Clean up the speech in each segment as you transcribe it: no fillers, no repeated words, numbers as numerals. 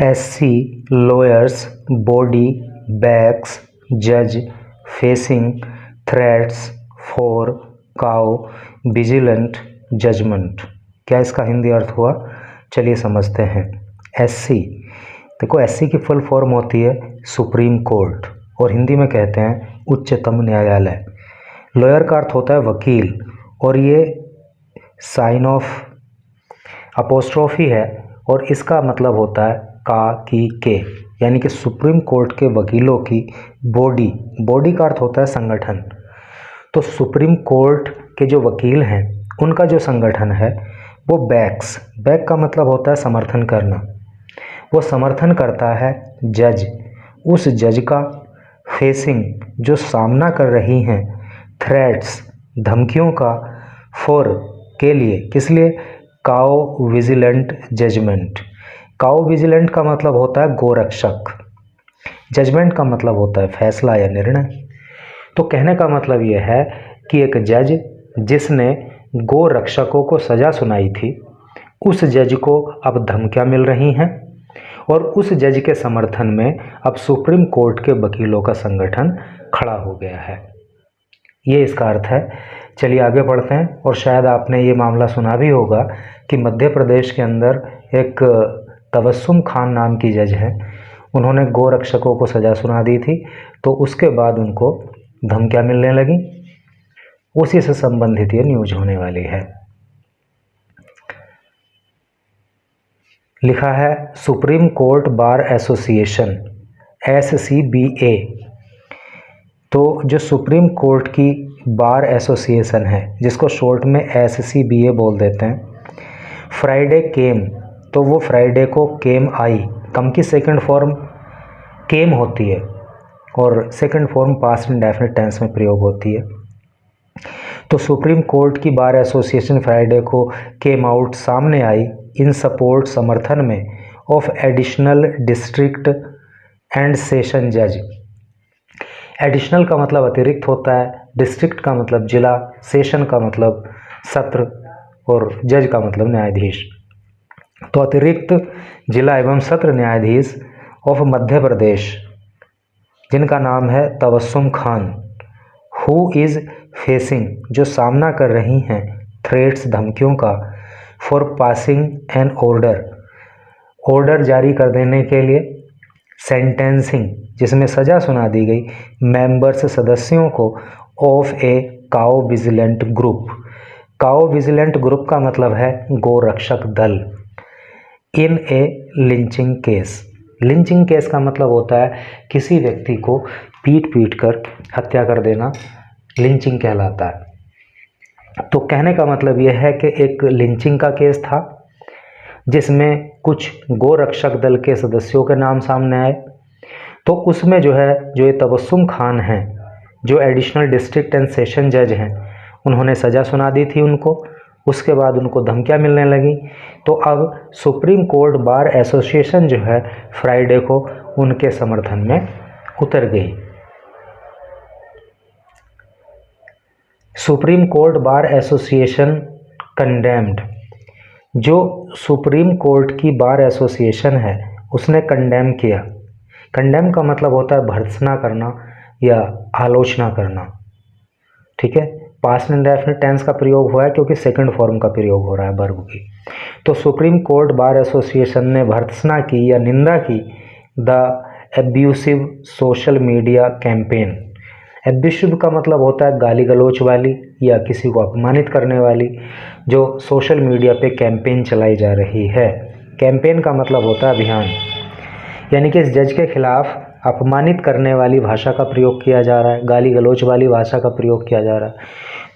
SC lawyers body backs judge facing threats for cow vigilant judgment। क्या इसका हिंदी अर्थ हुआ? चलिए समझते हैं। SC, देखो SC की फुल फॉर्म होती है सुप्रीम कोर्ट और हिंदी में कहते हैं उच्चतम न्यायालय। लॉयर का अर्थ होता है वकील और ये साइन ऑफ अपोस्ट्रोफी है और इसका मतलब होता है का की के, यानी कि सुप्रीम कोर्ट के वकीलों की बॉडी का अर्थ होता है संगठन। तो सुप्रीम कोर्ट के जो वकील हैं उनका जो संगठन है वो बैक का मतलब होता है समर्थन करना। वो समर्थन करता है जज, उस जज का फेसिंग जो सामना कर रही हैं थ्रेट्स धमकियों का फॉर के लिए, किस लिए? Cow vigilante judgment. Cow vigilante का मतलब होता है गोरक्षक, जजमेंट का मतलब होता है फैसला या निर्णय। तो कहने का मतलब यह है कि एक जज जिसने गो रक्षकों को सज़ा सुनाई थी, उस जज को अब धमकियां मिल रही हैं और उस जज के समर्थन में अब सुप्रीम कोर्ट के वकीलों का संगठन खड़ा हो गया है। ये इसका अर्थ है। चलिए आगे बढ़ते हैं। और शायद आपने ये मामला सुना भी होगा कि मध्य प्रदेश के अंदर एक तबस्सुम खान नाम की जज है, उन्होंने गो रक्षकों को सज़ा सुना दी थी, तो उसके बाद उनको धमकियां मिलने लगी। उसी से संबंधित ये न्यूज होने वाली है। लिखा है supreme court bar association SCBA। तो जो सुप्रीम कोर्ट की बार एसोसिएशन है, जिसको शॉर्ट में SCBA बोल देते हैं, फ्राइडे केम, तो वो फ्राइडे को केम आई। कम की सेकंड फॉर्म केम होती है और second form past indefinite tense में प्रयोग होती है। तो सुप्रीम कोर्ट की बार एसोसिएशन फ्राइडे को केम आउट, सामने आई, इन सपोर्ट समर्थन में of additional district and session जज। एडिशनल का मतलब अतिरिक्त होता है, डिस्ट्रिक्ट का मतलब जिला, सेशन का मतलब सत्र और जज का मतलब न्यायाधीश। तो अतिरिक्त जिला एवं सत्र न्यायाधीश ऑफ मध्य प्रदेश, जिनका नाम है Tabassum Khan, who is facing, जो सामना कर रही हैं थ्रेट्स धमकियों का, फॉर पासिंग एन ऑर्डर जारी कर देने के लिए, सेंटेंसिंग जिसमें सज़ा सुना दी गई, मेंबर्स सदस्यों को, of a cow vigilant group. Cow vigilant group का मतलब है गोरक्षक दल। इन ए लिंचिंग केस, लिंचिंग केस का मतलब होता है किसी व्यक्ति को पीट कर हत्या कर देना, लिंचिंग कहलाता है। तो कहने का मतलब यह है कि एक लिंचिंग का केस था जिसमें कुछ गोरक्षक दल के सदस्यों के नाम सामने आए। तो उसमें जो ये तबस्सुम खान हैं, जो एडिशनल डिस्ट्रिक्ट एंड सेशन जज हैं, उन्होंने सज़ा सुना दी थी उनको। उसके बाद उनको धमकियां मिलने लगी। तो अब सुप्रीम कोर्ट बार एसोसिएशन जो है फ्राइडे को उनके समर्थन में उतर गई। Supreme court bar association condemned, जो सुप्रीम कोर्ट की बार एसोसिएशन है उसने कंडेम किया। कंडेम का मतलब होता है भर्त्सना करना या आलोचना करना, ठीक है। पास्ट इंडेफिनिट टेंस का प्रयोग हुआ है क्योंकि सेकंड फॉर्म का प्रयोग हो रहा है वर्ब की। तो सुप्रीम कोर्ट बार एसोसिएशन ने भर्त्सना की या निंदा की the abusive social media campaign. Abusive का मतलब होता है गाली गलौच वाली या किसी को अपमानित करने वाली, जो सोशल मीडिया पे कैंपेन चलाई जा रही है। कैंपेन का मतलब होता है अभियान, यानी कि इस जज के खिलाफ अपमानित करने वाली भाषा का प्रयोग किया जा रहा है, गाली गलौच वाली भाषा का प्रयोग किया जा रहा है।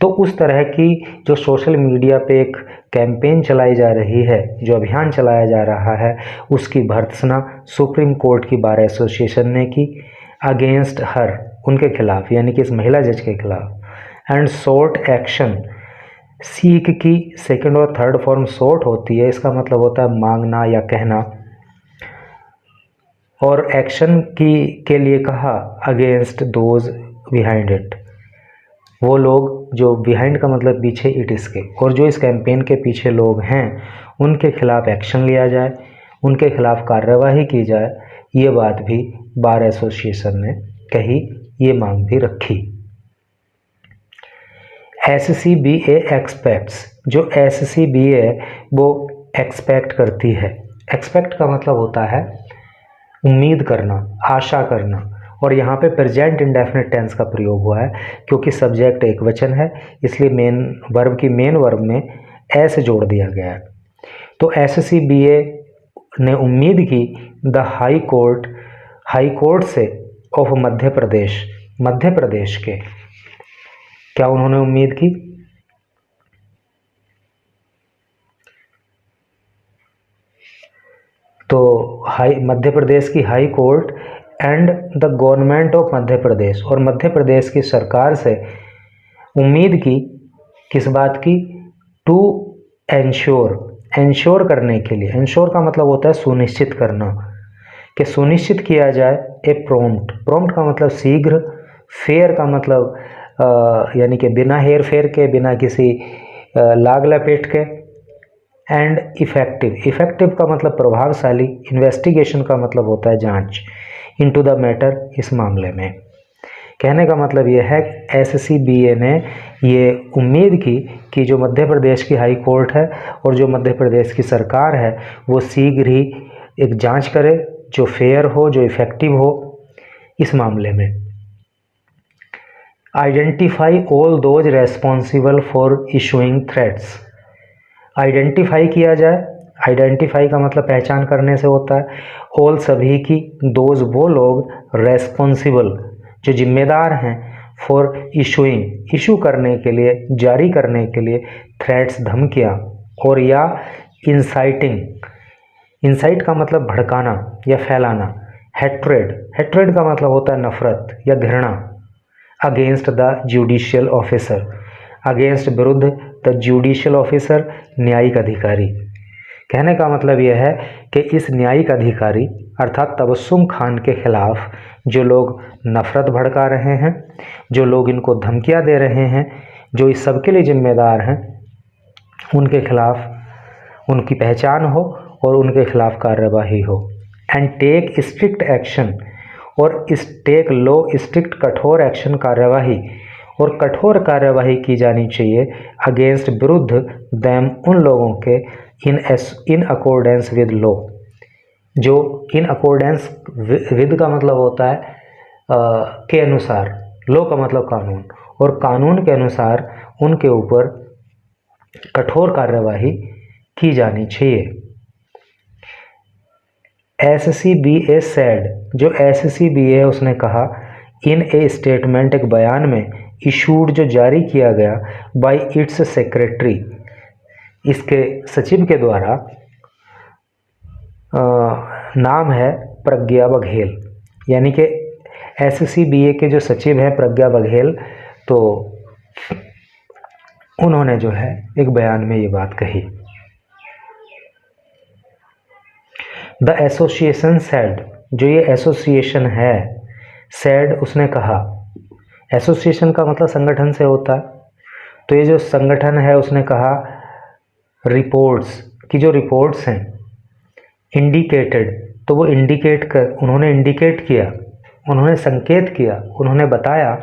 तो उस तरह की जो सोशल मीडिया पे एक कैंपेन चलाई जा रही है, जो अभियान चलाया जा रहा है, उसकी भर्त्सना सुप्रीम कोर्ट की बार एसोसिएशन ने की अगेंस्ट हर, उनके खिलाफ, यानी कि इस महिला जज के खिलाफ। एंड सोट एक्शन, सीक की सेकंड और थर्ड फॉर्म सोट होती है, इसका मतलब होता है मांगना या कहना, और एक्शन के लिए कहा अगेंस्ट दोज बिहाइंड इट, वो लोग जो बिहाइंड का मतलब पीछे, इट इसके, और जो इस कैंपेन के पीछे लोग हैं उनके खिलाफ एक्शन लिया जाए, उनके खिलाफ कार्रवाई की जाए, ये बात भी बार एसोसिएशन ने कही, ये मांग भी रखी। SCBA एक्सपेक्ट्स, जो SCBA वो एक्सपेक्ट करती है। एक्सपेक्ट का मतलब होता है उम्मीद करना, आशा करना, और यहाँ पे प्रेजेंट इंडेफिनिट टेंस का प्रयोग हुआ है क्योंकि सब्जेक्ट एक वचन है, इसलिए मेन वर्ब की मेन वर्ब में एस जोड़ दिया गया है। तो SCBA ने उम्मीद की द हाई कोर्ट से ऑफ मध्य प्रदेश के, क्या उन्होंने उम्मीद की? तो मध्य प्रदेश की high court and the government of Madhya Pradesh, और मध्य प्रदेश की सरकार से उम्मीद की किस बात की? टू एंश्योर करने के लिए। एंश्योर का मतलब होता है सुनिश्चित करना, कि सुनिश्चित किया जाए ए प्रॉम्प्ट का मतलब शीघ्र, फेयर का मतलब यानी कि बिना हेर फेर के, बिना किसी लाग लपेट के, एंड इफेक्टिव का मतलब प्रभावशाली, इन्वेस्टिगेशन का मतलब होता है जांच, इनटू द मैटर, इस मामले में। कहने का मतलब ये है SCBA ने ये उम्मीद की कि जो मध्य प्रदेश की हाई कोर्ट है और जो मध्य प्रदेश की सरकार है वो शीघ्र ही एक जांच करे जो फेयर हो, जो इफेक्टिव हो इस मामले में। Identify all those responsible for issuing threats, identify किया जाए। आइडेंटिफाई का मतलब पहचान करने से होता है। ऑल सभी की, दोज वो लोग, रेस्पॉन्सिबल जो जिम्मेदार हैं, फॉर इशू करने के लिए, जारी करने के लिए, थ्रेट्स धमकियाँ, और या इंसाइट का मतलब भड़काना या फैलाना। हेट्रेड का मतलब होता है नफरत या घृणा। Against the judicial officer, against विरुद्ध द जुडिशियल ऑफिसर, न्यायिक अधिकारी। कहने का मतलब यह है कि इस न्यायिक अधिकारी अर्थात तबस्सुम खान के खिलाफ जो लोग नफरत भड़का रहे हैं, जो लोग इनको धमकियां दे रहे हैं, जो इस सब के लिए जिम्मेदार हैं, उनके खिलाफ उनकी पहचान हो और उनके खिलाफ कार्रवाई हो। एंड टेक स्ट्रिक्ट एक्शन, और स्ट्रिक्ट कठोर एक्शन, कार्यवाही, और कठोर कार्यवाही की जानी चाहिए अगेंस्ट विरुद्ध दैम, उन लोगों के, इन अकॉर्डेंस विद लॉ, जो इन अकॉर्डेंस विद का मतलब होता है के अनुसार, लॉ का मतलब कानून, और कानून के अनुसार उनके ऊपर कठोर कार्यवाही की जानी चाहिए। SCBA सेड, जो SCBA है उसने कहा, इन ए स्टेटमेंट, एक बयान में, इशूड जो जारी किया गया, बाय इट्स सेक्रेटरी, इसके सचिव के द्वारा, नाम है प्रज्ञा बघेल, यानी कि SCBA के जो सचिव हैं प्रज्ञा बघेल, तो उन्होंने जो है एक बयान में ये बात कही। द एसोसिएशन सेड, जो ये एसोसिएशन है, सेड उसने कहा, एसोसिएशन का मतलब संगठन से होता है, तो ये जो संगठन है उसने कहा रिपोर्ट्स की, जो रिपोर्ट्स हैं, इंडिकेटेड, तो वो उन्होंने इंडिकेट किया, उन्होंने संकेत किया, उन्होंने बताया,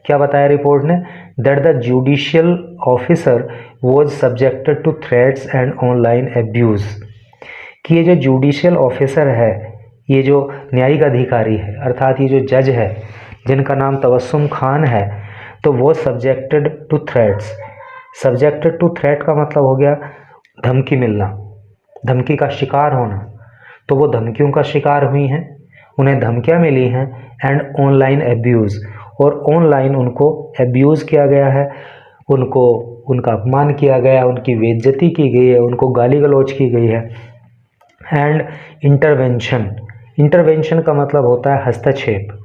क्या बताया रिपोर्ट ने? That the judicial officer was subjected to threats and online abuse, कि ये जो जुडिशियल ऑफिसर है, ये जो न्यायिक अधिकारी है, अर्थात ये जो जज है जिनका नाम तबस्सुम खान है, तो वो subjected to threats, subjected to threat का मतलब हो गया धमकी मिलना, धमकी का शिकार होना, तो वो धमकियों का शिकार हुई हैं, उन्हें धमकियां मिली हैं, एंड ऑनलाइन एब्यूज़, और ऑनलाइन उनको एब्यूज़ किया गया है, उनको उनका अपमान किया गया, उनकी बेइज्जती की गई है, उनको गाली गलौज की गई है। एंड इंटरवेंशन का मतलब होता है हस्तक्षेप,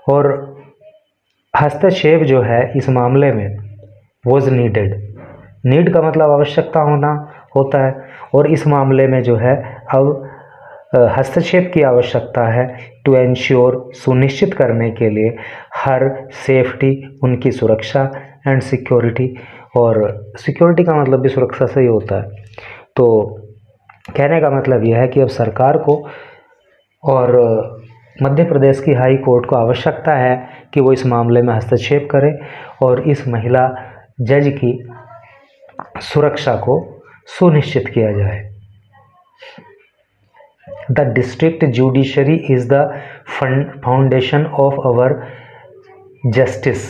और हस्तक्षेप जो है इस मामले में वॉज नीड का मतलब आवश्यकता होना होता है, और इस मामले में जो है अब हस्तक्षेप की आवश्यकता है, टू एंश्योर, सुनिश्चित करने के लिए, हर सेफ्टी, उनकी सुरक्षा, एंड सिक्योरिटी, और सिक्योरिटी का मतलब भी सुरक्षा से ही होता है। तो कहने का मतलब यह है कि अब सरकार को और मध्य प्रदेश की हाई कोर्ट को आवश्यकता है कि वो इस मामले में हस्तक्षेप करे और इस महिला जज की सुरक्षा को सुनिश्चित किया जाए। The district judiciary is the foundation of our justice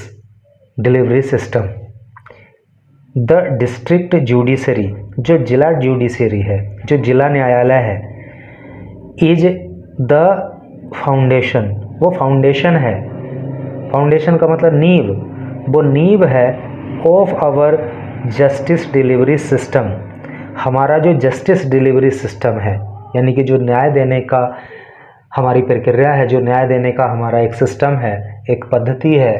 delivery system. The district judiciary, जो जिला जुडिशरी है, जो जिला न्यायालय है, इज द फाउंडेशन, वो फाउंडेशन है, फाउंडेशन का मतलब नींव, वो नींव है of our justice delivery system, हमारा जो जस्टिस डिलीवरी सिस्टम है, यानी कि जो न्याय देने का हमारी प्रक्रिया है, जो न्याय देने का हमारा एक सिस्टम है, एक पद्धति है,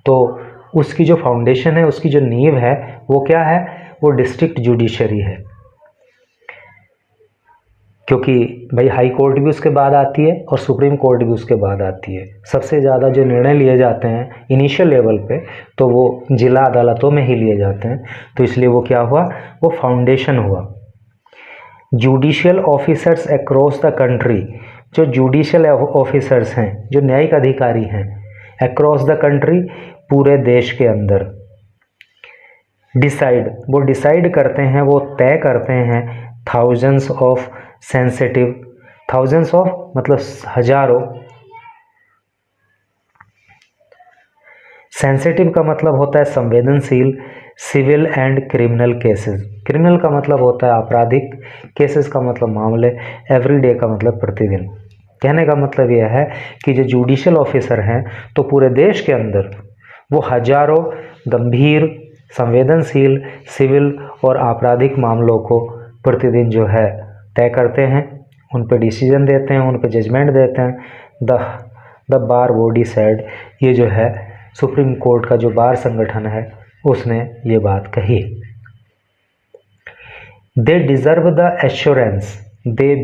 तो उसकी जो फाउंडेशन है, उसकी जो नींव है, वो क्या है? वो डिस्ट्रिक्ट जुडिशरी है। क्योंकि भाई हाई कोर्ट भी उसके बाद आती है और सुप्रीम कोर्ट भी उसके बाद आती है। सबसे ज़्यादा जो निर्णय लिए जाते हैं इनिशियल लेवल पे, तो वो जिला अदालतों में ही लिए जाते हैं, तो इसलिए वो क्या हुआ? वो फाउंडेशन हुआ। Judicial officers across the country, जो जुडिशियल ऑफिसर्स हैं, जो न्यायिक अधिकारी हैं, अक्रॉस द कंट्री, पूरे देश के अंदर, डिसाइड, वो डिसाइड करते हैं, वो तय करते हैं thousands of sensitive, thousands of मतलब हजारों, सेंसिटिव का मतलब होता है संवेदनशील, civil and criminal cases, criminal का मतलब होता है आपराधिक, केसेस का मतलब मामले, एवरीडे का मतलब प्रतिदिन। कहने का मतलब यह है कि जो जुडिशियल ऑफिसर हैं तो पूरे देश के अंदर वो हजारों गंभीर, संवेदनशील, सिविल और आपराधिक मामलों को प्रतिदिन जो है तय करते हैं, उन पर डिसीजन देते हैं, उन पर जजमेंट देते हैं। द बार बॉडी सेड, ये जो है सुप्रीम कोर्ट का जो बार संगठन है उसने ये बात कही। They deserve the assurance, they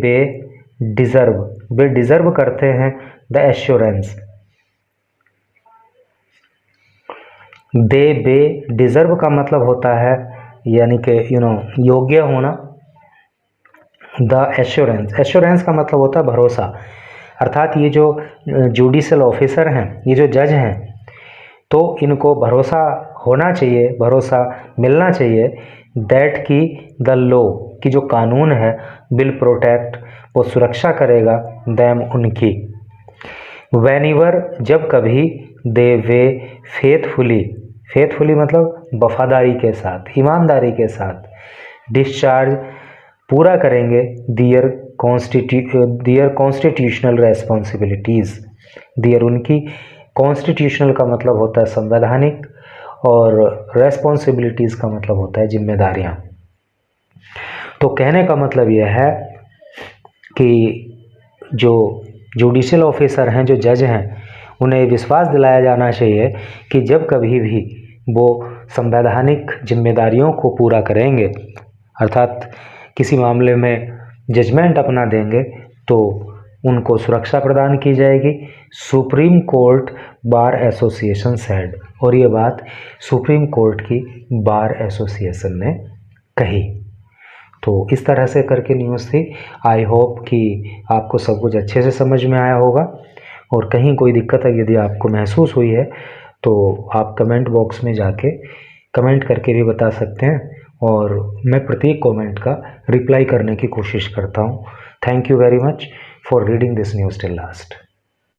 deserve करते हैं द एश्योरेंस, बे डिज़र्व का मतलब होता है यानी कि योग्य होना। द एश्योरेंस का मतलब होता है भरोसा, अर्थात ये जो जुडिशियल ऑफिसर हैं, ये जो जज हैं, तो इनको भरोसा होना चाहिए, भरोसा मिलना चाहिए दैट की द लॉ, की जो कानून है, विल प्रोटेक्ट, वो सुरक्षा करेगा दैम, उनकी, व्हेनेवर, जब कभी, दे वे फेथफुली मतलब वफादारी के साथ, ईमानदारी के साथ, डिस्चार्ज पूरा करेंगे दियर कॉन्स्टिट्यूशनल रेस्पॉन्सिबिलिटीज़, दियर उनकी, कॉन्स्टिट्यूशनल का मतलब होता है संवैधानिक और रेस्पॉन्सिबिलिटीज़ का मतलब होता है जिम्मेदारियां। तो कहने का मतलब यह है कि जो जुडिशियल ऑफिसर हैं, जो जज हैं, उन्हें विश्वास दिलाया जाना चाहिए कि जब कभी भी वो संवैधानिक जिम्मेदारियों को पूरा करेंगे, अर्थात किसी मामले में जजमेंट अपना देंगे, तो उनको सुरक्षा प्रदान की जाएगी। Supreme court bar association said, और ये बात सुप्रीम कोर्ट की बार एसोसिएशन ने कही। तो इस तरह से करके न्यूज़ थी। आई होप कि आपको सब कुछ अच्छे से समझ में आया होगा, और कहीं कोई दिक्कत यदि आपको महसूस हुई है तो आप कमेंट बॉक्स में जाके कमेंट करके भी बता सकते हैं, और मैं प्रत्येक कमेंट का रिप्लाई करने की कोशिश करता हूँ। Thank you very much for reading this news till last.